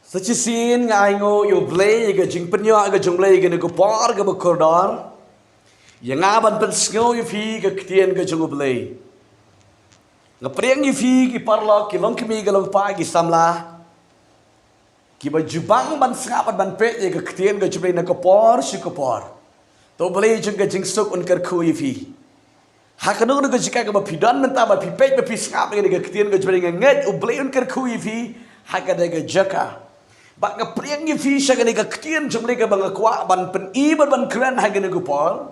Sachisin ngai ngo yo blay ga jing penyo ga jung blay ga ko par ga bakordar. Yang aban pen sngo yo fi ga ktien ga jung blay. Ngapriang yo fi ki parlo ki long kimi ga long pa ki samla. Ki ba jubang ban sngapat ban pe ga ktien ga jung blay na ko par shi ko par. To blay jung ga jing sok un kar khu yo fi. Hakanu ga jika ga ba pidan menta ba pi pe ba pi snap ga ktien ga jung blay nget u blay un kar khu yo fi. Hakada ga jaka. Bak ngapriang ni fi sya gani ka ktien jumle ka bang kwa ban pen I ban kran ha gani ku pol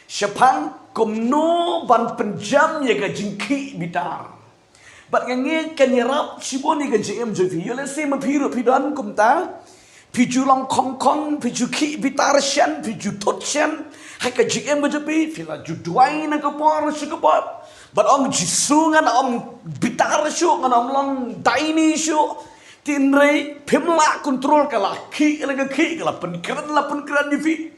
syapang kumno ban penjam ye ka jingki bitar bat ngi kan yarap siboni ka jm jofi yo le se ma phiru phidan kum ta phiju long khong khong phiju ki bitar shan phiju tot shan ha ka jm jofi phila ju duai na ka por su ka por bat om jisungan om bitar syu ngan om long daini syu tin rei pimla kontrol kala ki laga ki kala penkran yifi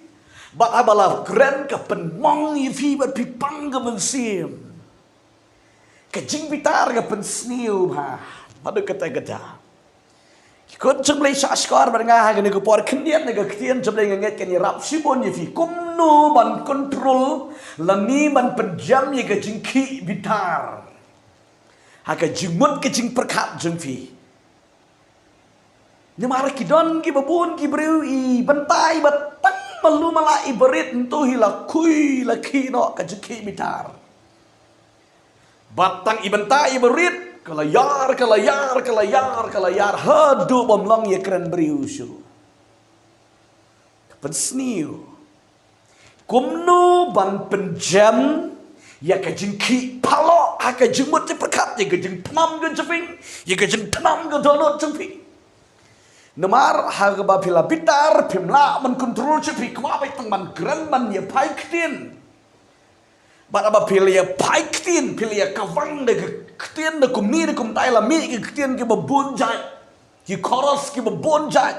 bat abala kran ka pen mong yifi bat pipang ka mensim ka jing bitar ka pen sniu ha madu kata kikot jumlai saskar baranga ha gani ko por khndian ga ktien jumlai nget kan rap sibon yifi kumno ban kontrol lami ban penjam ye ka jing ki bitar ha ka jingmut ka jing perkap jengfi Nyamara kidon ki babun ki breu I bantai batang malu mala ibarit entu hila kui la kino ka jeki mitar. Batang ibantai ibarit kalayar hadu bomlong ye keren breu syu. Pensniu. Kumno ban penjam ya ka jengki palo aka jengmut te perkat ye ka jeng penam ge jeping ye ka jeng tenam ge donot jeping. Namar harga pila bitar pimla man kontrol cepi kwa bai tang man gran man ye pai ktien bat aba pila ye pai ktien pila ye kawang de ktien de kumni de kum tai la mi ke ktien ke babun jai ki koros ke babun jai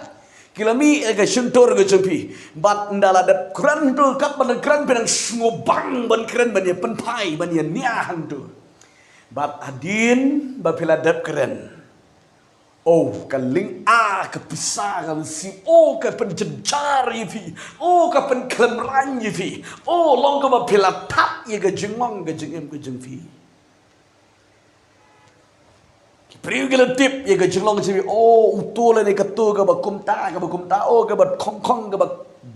ki la mi ke shentor ke cepi bat ndala de gran tu kat ban gran benang ngobang ban keren ban ye pen pai ban ye niang tu bat adin ba pila dep keren Oh, kaling ke pisah kan si ke penjencar yifi ke penklemran yifi long ke bapila tap ye ke jengmong ke jengem ke jengfi priu ke letip ye ke jenglong yifi utul ni ketu ke bakumta ke bat kong ke bat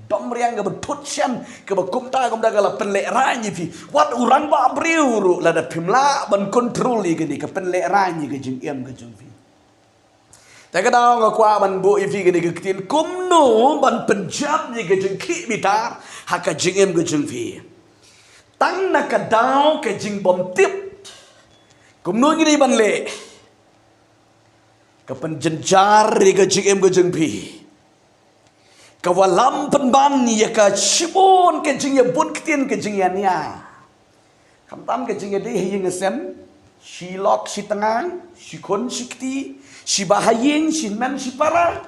domriang ke bat tutsian ke bakumta ke la penleran yifi wat urang ba priu ru la da pimla ban kontrol ye ke penleran ye ke jengem ke jengfiแต่ก็ดาวก็ว่ามันบุยฟีกันนี่ก็กินกุมโนมันเป็นจับนี่ก็จึงขี้บิดาหากจึงเอ็มก็จึงฟีตั้งนักดาวก็จึงบ่มติบกุมโนนี่มันเละก็เป็นจันจารีก็จึงเอ็มก็จึงฟีก็ว่าลำเป็นบ้านนี่ก็ชิบอนก็จึงยาบุญกินก็จึงยาเนี่ยคำตามก็จึงยาได้ให้ยังเซนชีล็อกชีตั้งชีคนชีกตีsi bahayin si men si para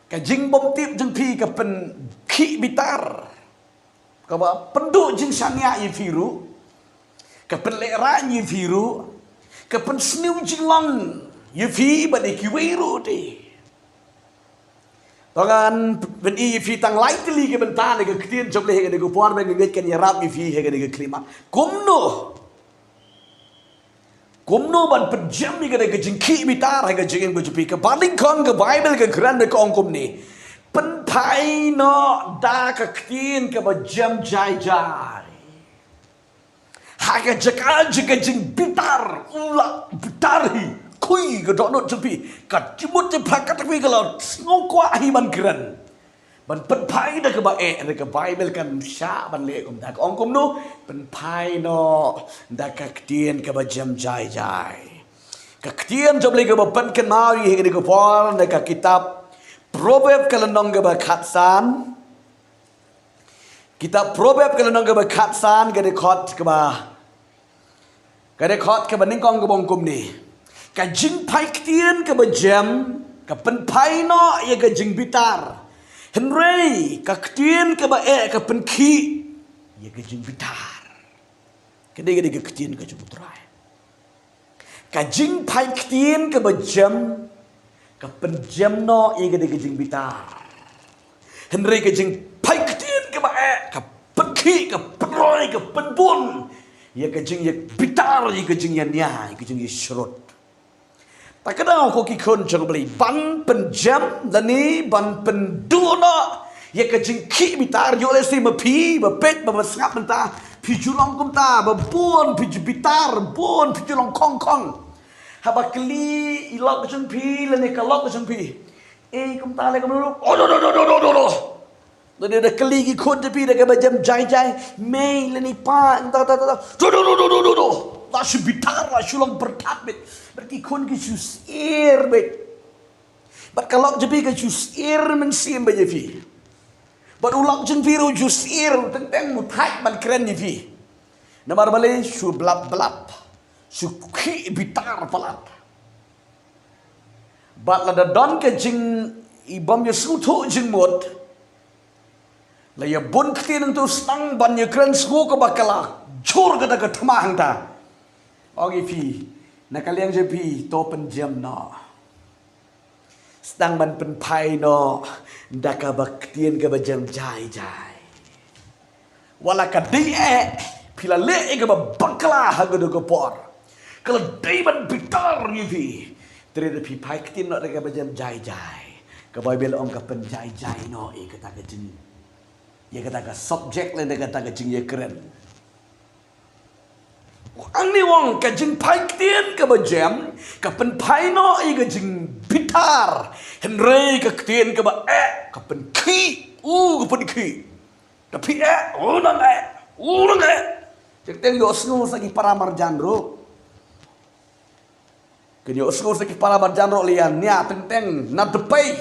ka jing bom tip jeng pi ka pen ki bitar ka ba penduk jing sanya yi firu ka pen lera yi firu ka pen sniu jing long yi fi ba de ki wiru de tangan ben yi fi tang lai tli ke ben ta ne ka ktien job le he ne ko por ben nget ken ya rap yi fi he ne ka klima kumno ban penjam ni kada jengki bitar ha jeng go jupi ka baling kong ka bible ka gran ka ong kum ni pen pai no da ka ktien ka ba jam jai ha ka jakal jeng bitar ula bitar hi kui ka donot jupi ka timut te plakat pi ka lo ngokwa hi ban gran ban pen pai da ka ba ka bible kan sha ban le kum da ong kum no pen pai no da ka ktien ka ba jam jai ka ktien job le ka ba pen kan mau hi ni ko por na ka kitab proverb ka lanong ka ba khatsan kitab proverb ka lanong ka ba khatsan ka de khot ka ning kong ka bong kum ni ka jing pai ktien ka ba jam ka pen pai no ye ka jing bitar Henry ka ktien ka ba ka pen ki ye ka jing bitar ka ktien ka juputrai ka jing pai ktien ka ba jam ka penjam no i ga de jing bitar henry ka jing pai ktien ka ba ka penki ka proi ka penbun ya ka jing ya bitar ya ka jing ya nya ka jing ya shrot ta ka dau ko ki khon jong beli ban penjam dani ban penduno ya ka jing ki bitar yo le si ma phi ba pet ba sngap ta phi julong kum ta ba bun phi bitar bun phi julong kong kong haba kli ilok jeng pi le ne kalok jeng pi kum ta le kum lu oh do de kli ki khod pi de ka ba jam jai jai mei le ni pa ta do la shi bitar la shulong bertat bet berki khon ki jus ir bet bat kalok je pi ka jus ir men sim ba je pi bat ulok jeng pi ru jus ir teng teng mu thai ban kren ni pi namar bale shu blap blap suki bitar palat bat la da don ke jing ibam ye su thu jing mot la ya bun ktin tu stang ban ye kren su ko bakala chur ga da ka thma hang ta ogi fi na kaliang je pi to pen jam no stang ban pen pai no da ka bak tien ga ba jam jai jai wala ka di pila le ga ba bakala ha ga do ko por kalau David bitar ni pi terus pi pai ktin no dekat bajam jai jai ka Bible om ka pen jai jai no e kata ka jing ye kata ka subject le dekat ka jing ye keren ang ni wong ka jing pai ktin ka bajam ka pen pai no e ka jing bitar henry ka ktin ka ba ka pen ki ka pen ki tapi nang cek teng yo snu sagi para marjan ro Kini uskur sa kipala marjanro lian niya teng na depay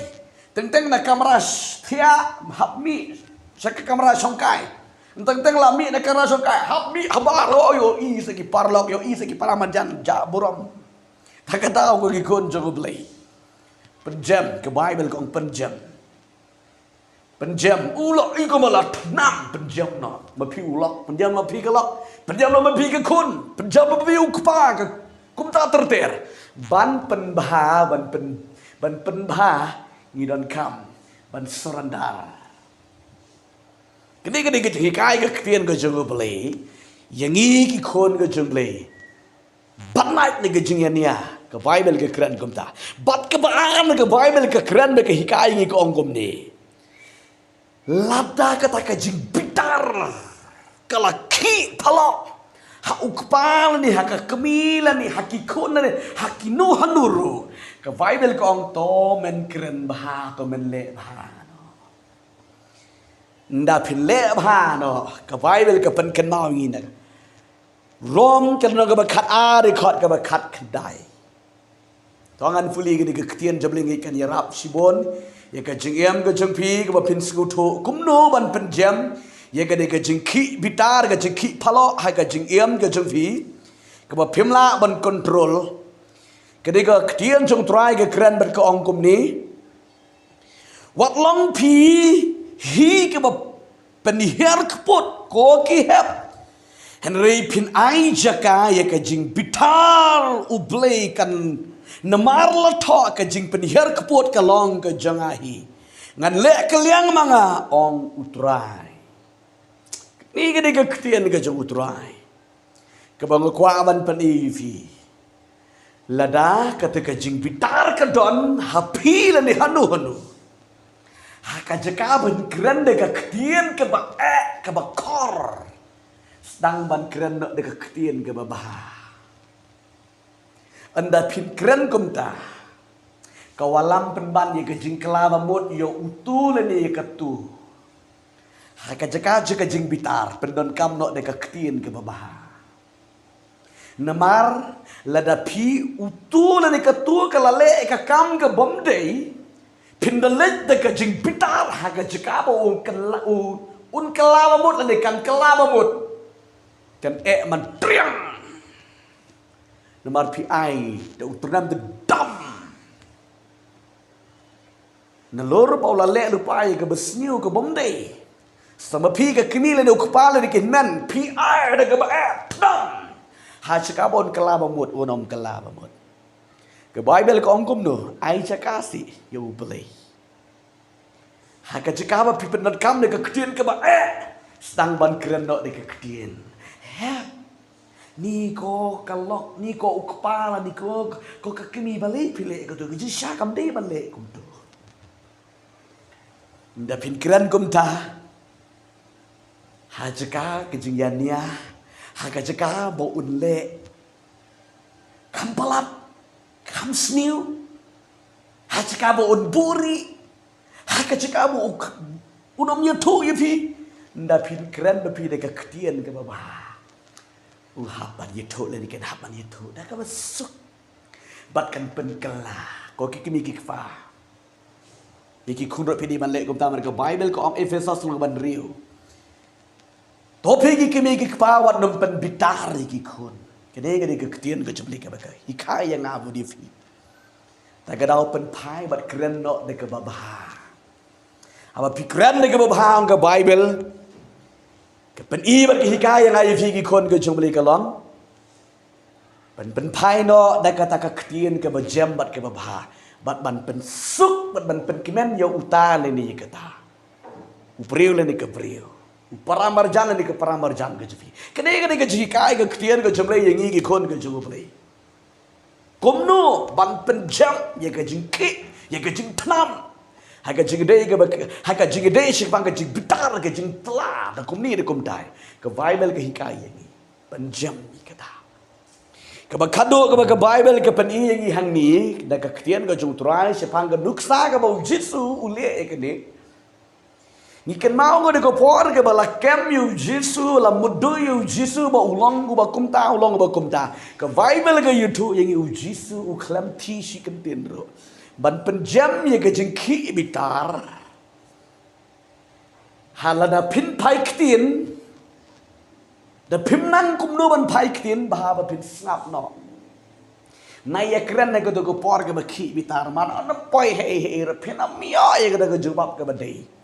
teng na kamras tiya hapmi sa kamras songkay teng lami na kamras songkay hapmi habaro yo i sa kiparlok yo i sa kipala marjan ja buram takataw ko gikon jo blay penjam ke Bible kong penjam ulok i ko malat nam penjam no mapi ulok penjam mapi kalok penjam no mapi ke kun penjam mapi ukpa ke kum ta terter ban pen bha ngidon kam ban surrender kini ke hikai ke kien ke jung play yangi ki khon ke jung play ban night ni ke jing ya ke Bible ke keren kum ta bat ke baan ke Bible ke keren ke hikai ni ke ongkom ni labda kata ke jing bitar kala ki palo ha ukpal ni ha kemila ni hakikun ni hakinu hanuru ke Bible ko ang to men keren bah to men le bah no nda pin le bah no ke Bible ke pen ken mau ngi na rom ken no ke bakat a record ke bakat kedai tongan fuli ke ke tien jabling ikan yarap sibon ya ke jingem ke jengpi ke pin skutu kumno ban penjam ye ga de ga jing ki bitar ga jing ki phalo hai ga jing em ga jing phi ka ba phimla ban control ga de ga tien jong try ga kran ban ka ong kum ni wat long phi hi ka ba pen her kpot ko ki hep henry pin ai jaka ye ga jing bitar u blay kan namar la tho ka jing pen her kpot ka long ka jangahi ngan le kaliang manga ong utrai ni ga de ga ktien ga jong utrai ka bang kwa ban pan ivi lada kata ka jing bitar ka don hapi la ni hanu ha ka jaka ban kren de ga ktien ka ba ka ba kor sedang ban kren de ga ktien ka ba anda pin kren kum ta kawalam penban ye ka jing kala mut yo utu la ni ka tu Haka jaka jing bitar pendon kam no de ka ktien ke babah namar lada pi utu la ne ka tu ka lale ka kam ke bomdei pindalet de ka jing bitar haka jaka bo un kala mut la ne kan kala mut kan man triang namar pi ai de uternam de dam nalor pa lale lupai ke besniu ke bomdei sama pi ke kemila ni kepala ni kenan pi ada ke ba dam ha cakabon kelaba mut unom kelaba mut Ke Bible ko angkum no, ai cakasi yo belai. Haka cakap pi penat kam de kekdian ke ba sedang ban keren no de kekdian. Ni ko kalok, ni ko kepala, ni ko kekimi balai pilih ko tu. Jadi syakam de balai kum tu. Nda pin keren kum ta. Hajaka kejingiannya, haka bau unle, kam palap, kam sniu, hajaka bau unburi, haka bau unomnya tu ya pi, nda pin keren pi deka ketian ke bawah, hapan ye tu lagi kan hapan ye tu, dah kau masuk, batkan penkala, kau kikimi kikfa, iki kunrot pidi manlek kum tamar ke Bible ko am Efesus lu ban riu. Topi kimi kepawat numpen bitar iki kun. Kene ke ketian ke jemlik ke bagai. Hikai yang ngabu di fi. Tagadau pen pai bat keren no de ke babah. Apa pikiran de ke babah ke Bible. Ke pen i bat hikai yang ayu fi ki kun ke jemlik ke long. Pen pai no de kata ke ketian ke bajem bat ke babah. Bat ban pen suk bat ban pen kimen yo uta le ni kata. Upriu le ni ke priu. Paramarjan ni ke paramarjan ke jepi. Kene ke jikai ke ketian ke jemlei yang iki kon ke jublei. Komno ban penjam ye ke jingki ye ke jing tanam. Ha ke jingdei ke ha ke jingdei sik bang ke jing bitar ke jing tla da komni de komdai. Ke Bible ke hikai yang ni. Penjam ni kata. Ke bakado ke Bible ke pen i yang hang ni da ke ketian ke jung trai sepang ke nuksa ke bau jitsu ule ke ni. Ikan mau ngode ko por ke bala kem yu jisu la mudu yu jisu ba ulang ba kumta ke Bible ke YouTube yang yu jisu u klam ti si kentendro ban penjam ye ke jengki bitar halada pin pai ktin da pimnan kumno ban pai ktin ba ba pin snap no na ye kren ne ko por ke ba ki bitar man na poi he pin amia ye ke jubab ke badai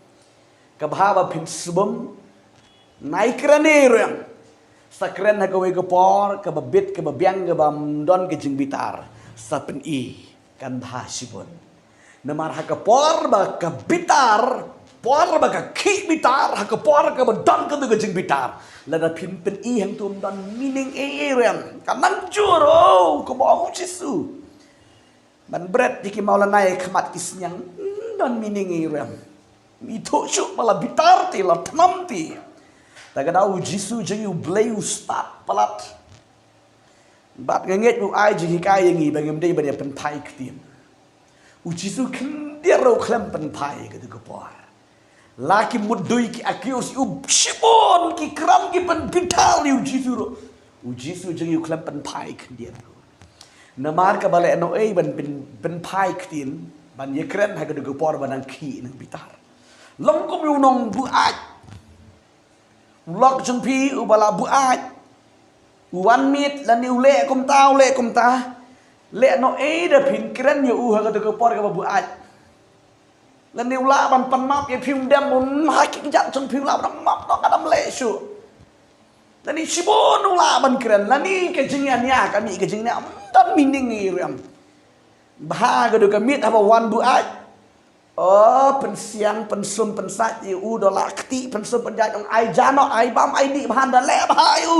kabhaba pin subum naikran rem sakren ha kawe por ka babit ka babyang ka bam don ka jing bitar sa pen i kan bha sibon namar ha ka por ba ka bitar por ba ka ki bitar ha ka por ka ba don ka jing bitar la da pin pen i hang tum don meaning rem kan nan juro ko ba jisu ban bret diki maulanai khamat kisnyang don meaning rem itu syuk malah bitar ti la tanam ti. Tagadau jisu jeng yu blay ustad palat. Bat ngenget u ai jeng hikai yang i bangim dei bania pen pai ktim. U jisu ken dia ro klem pen pai ke tu kepor. Laki mudui ki akius u shibon ki kram ki pen bitar u jisu ro. U jisu jeng yu klem pen pai ken dia ro. Namar ka bale no ei ban pen pai ktin ban ye kren ha ke tu kepor ban ki nang bitar. Long kom yu nong bu aj lok chung pi u bala bu aj wan mit la niu le kom ta le no e da pin kren yu u ha ka ko por ka bu aj la niu la ban pan map ye phim dem mun ha ki jat chung pi la dam map no ka dam le shu la ni shibon u la ban kren la ni ke jing ya ka mi ke jing na dan meaning ni ram ba ka do ka mit ha wan bu aj oh pensiang pensum pensat yu dola kti pensum penjat ong ai jano ai bam ai di bahan da le bahayu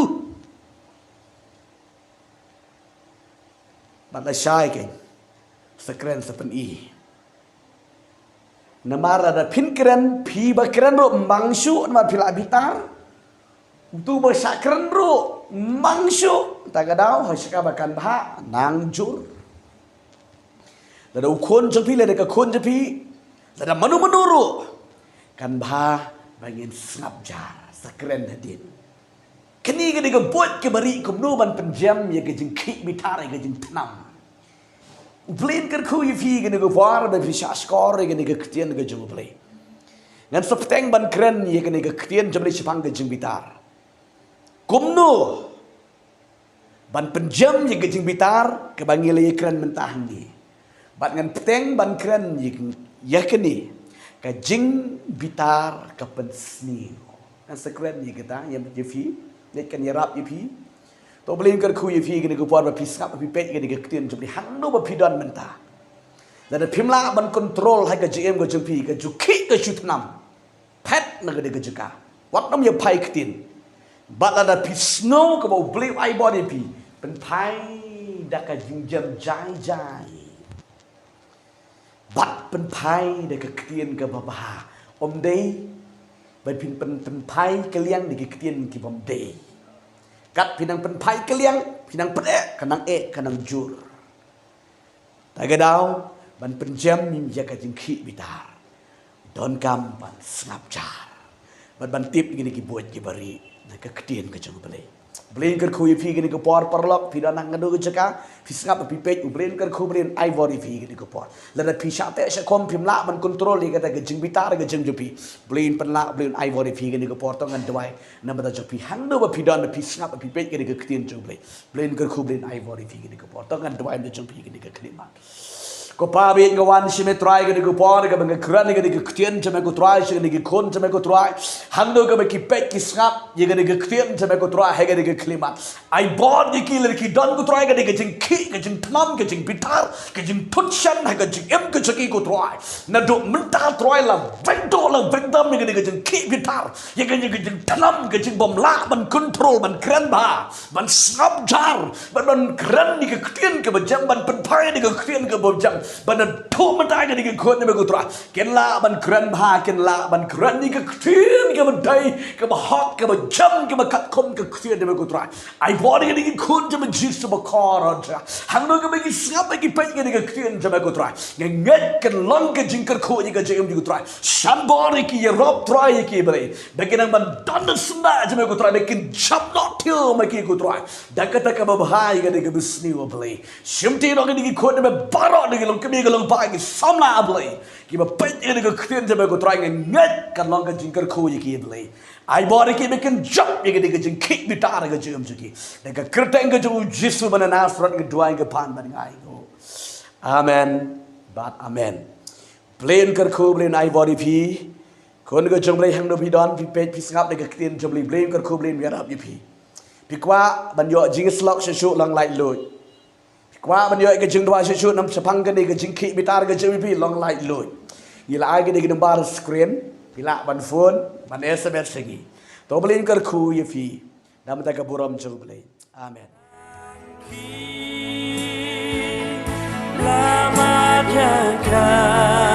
bala syai ke sekren sepen i namara da pinkren pi bakren ro mangshu nama pila bitar tu ba sakren ro mangshu tagadau hasika bakan bah nangjur da ukon jepi le da kon jepi ada manu-manuru kan bah bangin snap jar sakren hadin kini ke buat ke bari kumno ban penjam ya ke jengki bitar ke jeng tanam ublin ker ku yifi ke nego war ba fisha skor ke nego ketian ke jeng ublin ngan septeng ban kren ya ke nego ketian jemli sipang ke jeng bitar kumno ban penjam ya ke jeng bitar ke bangil ya kren mentah ni bat ngan peteng ban kren ya kini ka jing bitar ka pensni kan sekren ni kita yang jefi net kan yarap jefi to belin ker khu yifi gini ku por ba pisngap ba pipet gini ke tien jumli hando ba pidon menta dan pimla ban control hai ka gm go jumpi ka juki ka chutnam pet na gede ka juka wat nam ye pai ktin bat la da pisno ka bo bli ai body pi pen pai da ka jingjam jai jai bat pen pai da ka tien ka ba ba om dei ban pin pen pai ka liang ni ka tien ki bom dei kat pinang pen pai ka liang pinang pen kanang jur ta ga dau ban penjam min jaga jingki bitar don kam ban snap jar ban tip gini ki buat ki bari na ka ketien ka jong belen ker khu fi gini ko por parlok pi nang ngado ka jaka fi snap pi pet u belen ker khu belen ivory fi gini ko por la da pi sha te sha kom pim la ban control li ka ta ka jing bitar ka jing jupi belen pen la belen ivory fi gini ko por to ngan dwai na ba da jupi hando ba pi don pi snap pi pet gini ka ketien jong belen ker khu belen ivory fi gini ko por to ngan dwai da jong pi gini ka ketien ko pa bin gawan si me try ga ko por ga bang kran ga ko ktien chame ko try si ga kon chame ko try hando ga ki pek ki snap ye ga ktien chame ko try he ga klima ai bod ki kiler ki don ko try ga jing ki ga jing tmam ga jing bitar ga jing tutshan ga jing em ga chaki ko try na do mental try la vendom ga jing ki bitar ye ga jing tmam ga jing bom la ban control ban kran ba ban snap jar ban kran ni ga ktien ga jam ban pen pai ni ga ktien ga bom jam ban thu man tai ga khon me ko tra ken la ban kran bha ken la ban kran ni ka thien ka ban dai ka ba hot ka ba jam ka ba kat khom ka thien me ko tra ai body ga khon jam jis ba khor tra hang no ka ba ki snap ki pe ga thien jam ko tra nget kan long ka jing kar kho ni ka jam ko tra shan body ki ye rob try ki bare bekin ban don sna jam ko tra bekin jam not till me ki ko tra dakata ka ba bhai ga bisni wa play shimti no ga khon me baro ni kami galong pagi samla ablay ki ba pet ni ko khtien jabe ko try nget kan long ka jingkar kho yi ki ablay ai body ki bekin jump ye ga jing kick bitar ga jum juki da ka kerteng ga ju jisu bana nasrat ga duai ga pan ban ngai go amen but amen plain kar kho plain ai body phi kon ga jumlai hang no bi don pi pet pi ngap da ka khtien jumlai plain kar kho plain ga rap yi phi pi kwa ban yo jing slok shu lang lai loi qua ban yo ke jing dwa shu nam sapang ke ni ke jing ki bitar ke jing pi long lai loi ila ai ke ni ke bar screen bila ban phone ban sms segi to belin kar khu ye fi nam ta ka buram chul belai amen lama jaga